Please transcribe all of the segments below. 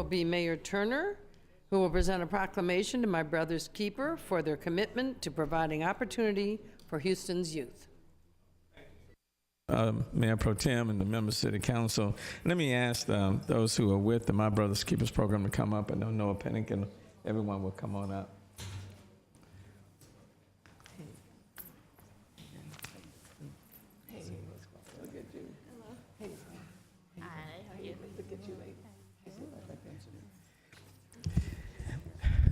be Mayor Turner, who will present a proclamation to my brother's keeper for their commitment to providing opportunity for Houston's youth. Mayor Pro Tem and the members of City Council, let me ask those who are with the My Brother's Keepers program to come up. I know Noah Pennick and everyone will come on up.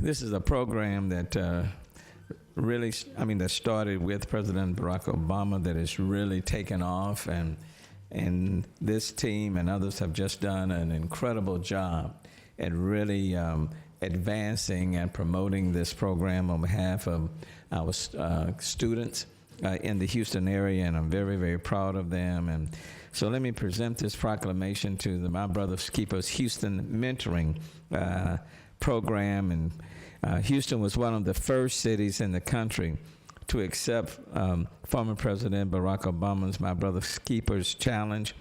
This is a program that really, that started with President Barack Obama, that has really taken off, and this team and others have just done an incredible job at really advancing and promoting this program on behalf of our students in the Houston area, and I'm very, very proud of them. And so let me present this proclamation to the My Brother's Keepers Houston Mentoring program. And Houston was one of the first cities in the country to accept former President Barack Obama's My Brother's Keepers Challenge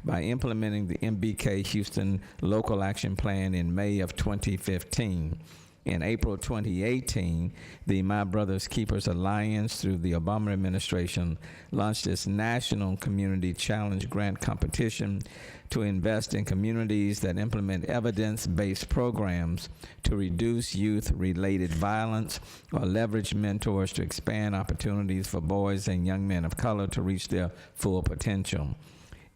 by implementing the MBK Houston Local Action Plan in May of 2015. In April 2018, the My Brother's Keepers Alliance, through the Obama administration, launched its National Community Challenge Grant Competition to invest in communities that implement evidence-based programs to reduce youth-related violence or leverage mentors to expand opportunities for boys and young men of color to reach their full potential.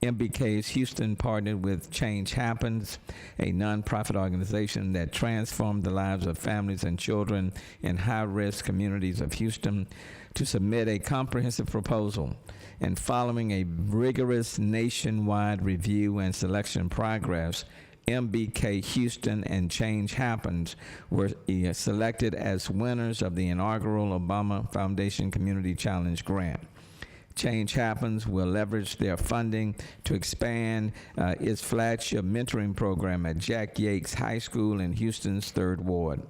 MBK's Houston partnered with Change Happens, a nonprofit organization that transformed the lives of families and children in high-risk communities of Houston, to submit a comprehensive proposal. And following a rigorous nationwide review and selection progress, MBK Houston and Change Happens were selected as winners of the inaugural Obama Foundation Community Challenge Grant. Change Happens will leverage their funding to expand its flagship mentoring program at Jack Yates High School in Houston's 3rd Ward.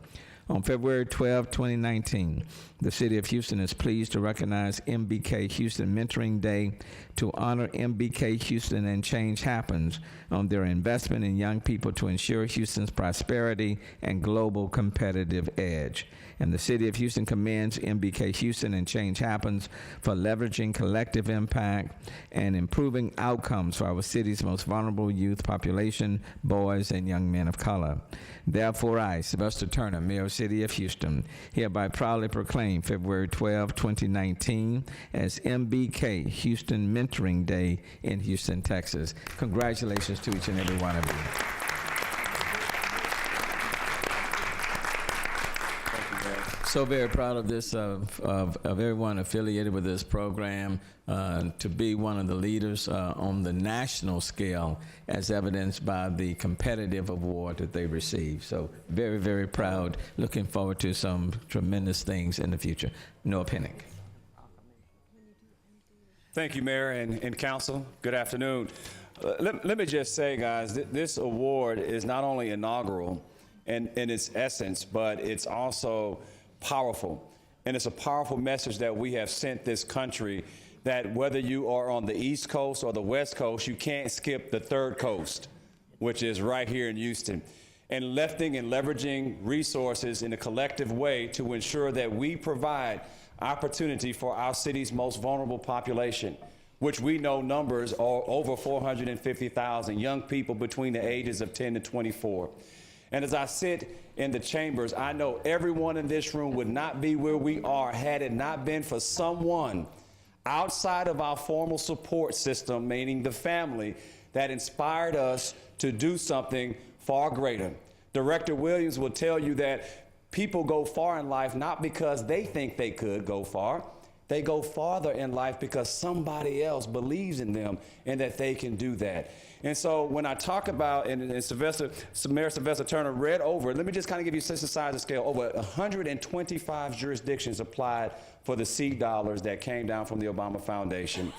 On February 12, 2019, the City of Houston is pleased to recognize MBK Houston Mentoring Day to honor MBK Houston and Change Happens on their investment in young people to ensure Houston's prosperity and global competitive edge. And the City of Houston commends MBK Houston and Change Happens for leveraging collective impact and improving outcomes for our city's most vulnerable youth population, boys and young men of color. Therefore, I, Sylvester Turner, Mayor of the City of Houston, hereby proudly proclaim February 12, 2019 as MBK Houston Mentoring Day in Houston, Texas. Congratulations to each and every one of you. So very proud of this, of everyone affiliated with this program, to be one of the leaders on the national scale, as evidenced by the competitive award that they received. So very, very proud. Looking forward to some tremendous things in the future. Noah Pennick. Thank you, Mayor and Council. Good afternoon. Let me just say, guys, this award is not only inaugural in its essence, but it's also powerful. And it's a powerful message that we have sent this country, that whether you are on the East Coast or the West Coast, you can't skip the third coast, which is right here in Houston. And lifting and leveraging resources in a collective way to ensure that we provide opportunity for our city's most vulnerable population, which we know numbers are over 450,000 young people between the ages of 10 to 24. And as I sit in the chambers, I know everyone in this room would not be where we are had it not been for someone outside of our formal support system, meaning the family, that inspired us to do something far greater. Director Williams will tell you that people go far in life not because they think they could go far. They go farther in life because somebody else believes in them and that they can do that. And so when I talk about, and Mayor Sylvester Turner read over, let me just kind of give you a sense of size and scale. Over 125 jurisdictions applied for the seed dollars that came down from the Obama Foundation.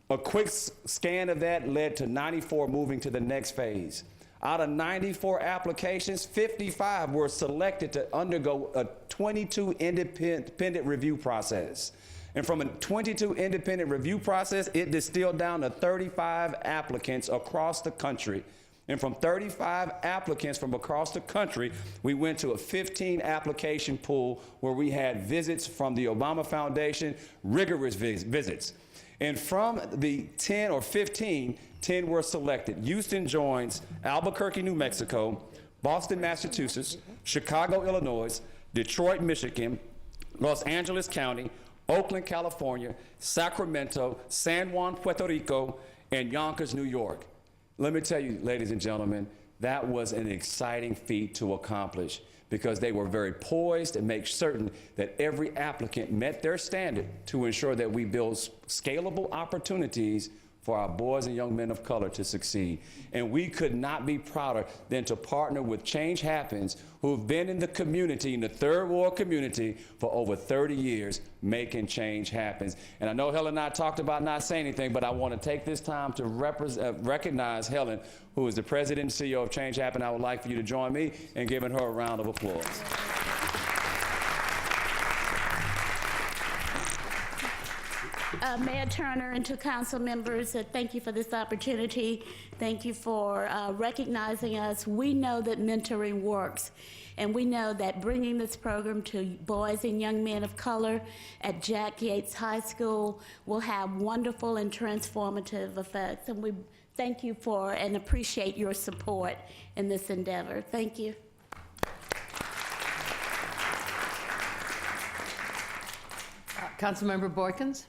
A quick scan of that led to 94 moving to the next phase. Out of 94 applications, 55 were selected to undergo a 22 independent review process. And from a 22 independent review process, it distilled down to 35 applicants across the country And from 35 applicants from across the country, we went to a 15 application pool where we had visits from the Obama Foundation, rigorous visits. And from the 10 or 15, 10 were selected. Houston joins Albuquerque, New Mexico, Boston, Massachusetts, Chicago, Illinois, Detroit, Michigan, Los Angeles County, Oakland, California, Sacramento, San Juan, Puerto Rico, and Yonkers, New York. Let me tell you, ladies and gentlemen, that was an exciting feat to accomplish because they were very poised and make certain that every applicant met their standard to ensure that we build scalable opportunities for our boys and young men of color to succeed. And we could not be prouder than to partner with Change Happens, who've been in the community, in the Third Ward community, for over 30 years, making change happen. And I know Helen and I talked about not saying anything, but I want to take this time to recognize Helen, who is the president and CEO of Change Happen. I would like for you to join me in giving her a round of applause. Mayor Turner and to council members, thank you for this opportunity. Thank you for recognizing us. We know that mentoring works, and we know that bringing this program to boys and young men of color at Jack Yates High School will have wonderful and transformative effects. And we thank you for and appreciate your support in this endeavor. Thank you. Councilmember Boykins?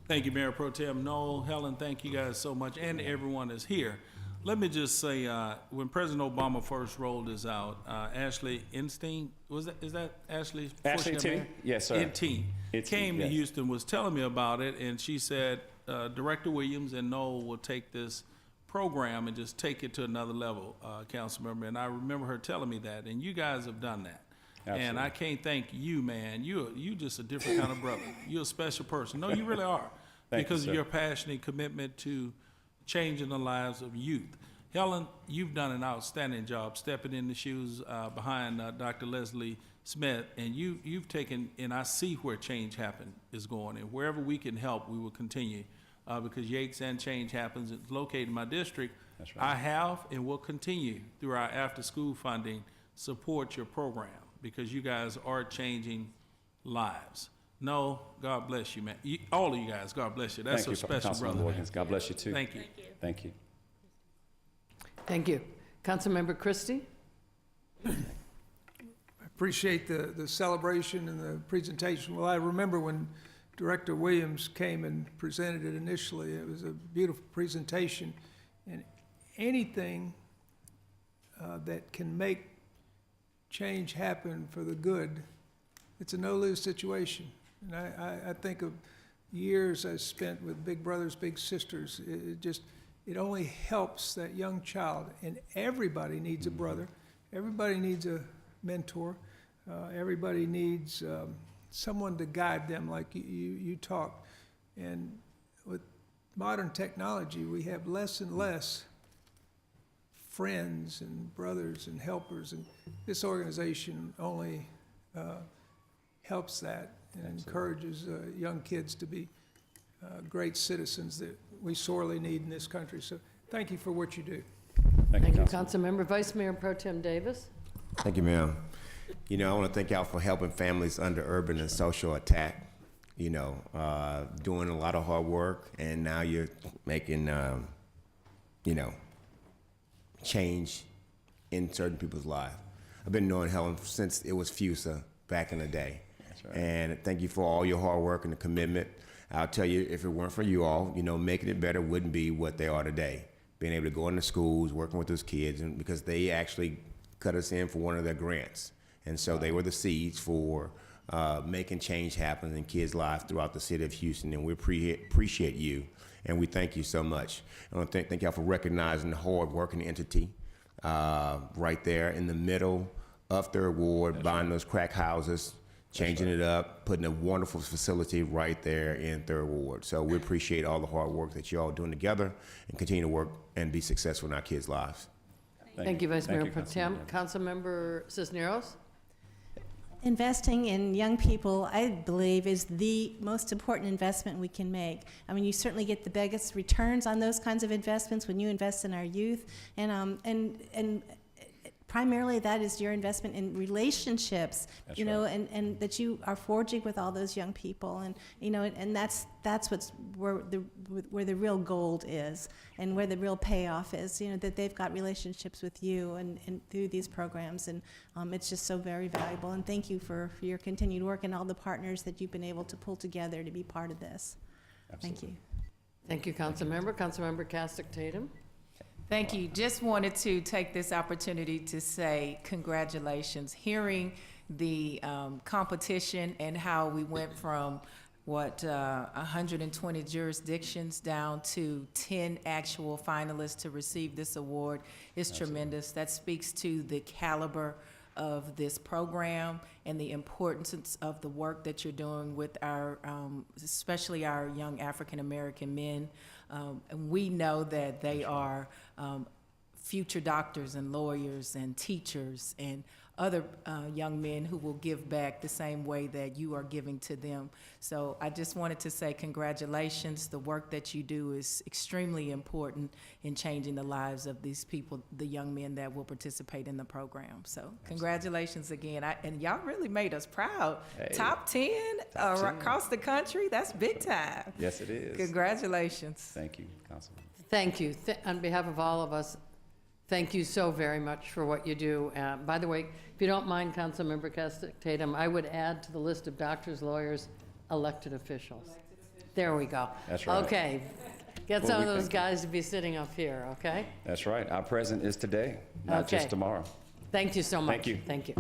Thank you, Mayor Pro Tem Noel, Helen, thank you guys so much, and everyone is here. Let me just say, when President Obama first rolled this out, Ashley Einstein, is that Ashley? Ashley T? Yes, sir. Einstein came to yes. Houston, was telling me about it, and she said, Director Williams and Noel will take this program and just take it to another level, council member. And I remember her telling me that, and you guys have done that. Absolutely. And I can't thank you, man. You just a different kind of brother. You're a special person. No, you really are. Because of your passion and commitment to changing the lives of youth. Helen, you've done an outstanding job stepping in the shoes behind Dr. Leslie Smith, and you've taken, and I see where Change Happen is going, and wherever we can help, we will continue, because Yates and Change Happens is located in my district. That's right. I have and will continue through our after-school funding support your program, because you guys are changing lives. No, God bless you, man. All of you guys, God bless you. That's a special brother. God bless you, too. Thank you. Thank you. Thank you. Councilmember Christie? I appreciate the celebration and the presentation. Well, I remember when Director Williams came and presented it initially. It was a beautiful presentation. And anything that can make change happen for the good, it's a no-lose situation. And I think of years I spent with Big Brothers Big Sisters. It only helps that young child, and everybody needs a brother. Everybody needs a mentor. Everybody needs someone to guide them, like you talked. And with modern technology, we have less and less friends and brothers and helpers, and this organization only helps that and encourages young kids to be great citizens that we sorely need in this country. So thank you for what you do. Thank you, Councilmember. Vice Mayor Pro Tem Davis? Thank you, ma'am. You know, I want to thank y'all for helping families under urban and social attack, you know, doing a lot of hard work, and now you're making, you know, change in certain people's lives. I've been knowing Helen since it was FUSA back in the day. That's right. And thank you for all your hard work and the commitment. I'll tell you, if it weren't for you all, you know, making it better wouldn't be what they are today. Being able to go into schools, working with those kids, and because they actually cut us in for one of their grants. And so they were the seeds for making change happen in kids' lives throughout the city of Houston, and we appreciate you, and we thank you so much. I want to thank y'all for recognizing the hard-working entity right there in the middle of Third Ward, buying those crack houses, changing it up, putting a wonderful facility right there in Third Ward. So we appreciate all the hard work that you all are doing together, and continue to work and be successful in our kids' lives. Thank you, Vice Mayor Pro Tem. Councilmember Cisneros? Investing in young people, I believe, is the most important investment we can make. I mean, you certainly get the biggest returns on those kinds of investments when you invest in our youth, and primarily that is your investment in relationships, That's you know, right. and that you are forging with all those young people, and you know, and that's what's where the real gold is, and where the real payoff is. You know, that they've got relationships with you and through these programs, and it's just so very valuable. And thank you for your continued work and all the partners that you've been able to pull together to be part of this. Thank you. Thank you, Councilmember. Councilmember Castor Tatum. Thank you. Just wanted to take this opportunity to say congratulations. Hearing the competition and how we went from 120 jurisdictions down to 10 actual finalists to receive this award is tremendous. That speaks to the caliber of this program and the importance of the work that you're doing with our, especially our young African American men. And we know that they are future doctors and lawyers and teachers and other young men who will give back the same way that you are giving to them. So I just wanted to say congratulations. The work that you do is extremely important in changing the lives of these people, the young men that will participate in the program. So congratulations again. And y'all really made us proud. Hey. Top 10 across the country, that's big time. Yes, it is. Congratulations. Thank you, Councilman. Thank you. On behalf of all of us, thank you so very much for what you do. By the way, if you don't mind, Councilmember Castor Tatum, I would add to the list of doctors, lawyers, elected officials. There we go. That's right. Okay. Get Well, some we of those thank guys to be sitting up here, okay? That's right. Our present is today, not just Okay. tomorrow. Thank you so much. Thank you. Thank you.